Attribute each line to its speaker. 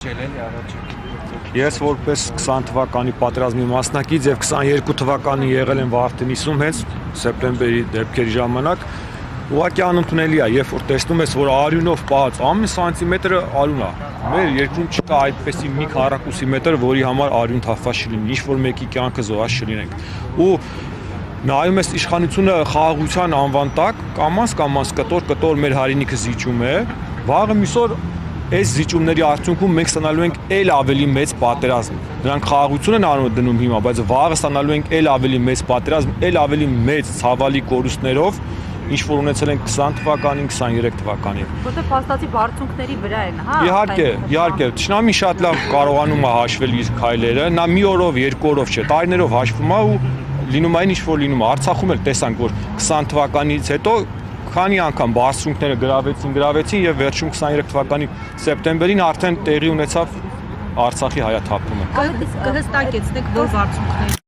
Speaker 1: Ես որպես 20 թվականի պատերազմի մասնակից եւ 22 թվականին եղել եմ Վարդենիսում հենց սեպտեմբերի դեպքերի ժամանակ ուղղակի անընդունելի է, երբ որ տեսնում ես, որ արյունով պահած ամեն սանտիմետրը արյուն է։ Մեր երկրում չկա այդպեսի մի քառակուսի մետր, որի համար արյուն թափված չլինի, ինչ որ մեկի կյանքը զոհած չլինենք։ Ու նայում ես իշխանությունը խաղաղության անվան տակ կամաց կտոր մեր հայրենիքը զիջում է, վաղը միսօր այս զիջումների արդյունքում մենք ստանալու ենք էլ ավելի մեծ պատերազմ։ Նրանք խաղաղություն են անունը դնում հիմա, բայց վաղը ստանալու ենք էլ ավելի մեծ պատերազմ, էլ ավելի մեծ ցավալի կորուստներով, ինչ որ ունեցել ենք 20 թվականին, 23 թվականին։
Speaker 2: Որտեղ փաստացի բարձունքների վրա են, հա։
Speaker 1: Իհարկե, Թշնամին շատ լավ կարողանում է հաշվել իր քայլերը, նա մի օրով, երկու օրով չէ, տարիներով հաշվում է ու լինում է ինչ որ լինում է։ Արցախում էլ տեսանք, որ 20 թվականից հետո քանի անգամ բարձունքները գրավեցին եւ վերջում 23 թվականի սեպտեմբերին արդեն տեղի ունեցավ Արցախի հայաթափումը։
Speaker 2: Կհստակեցնեք, որ բարձունքների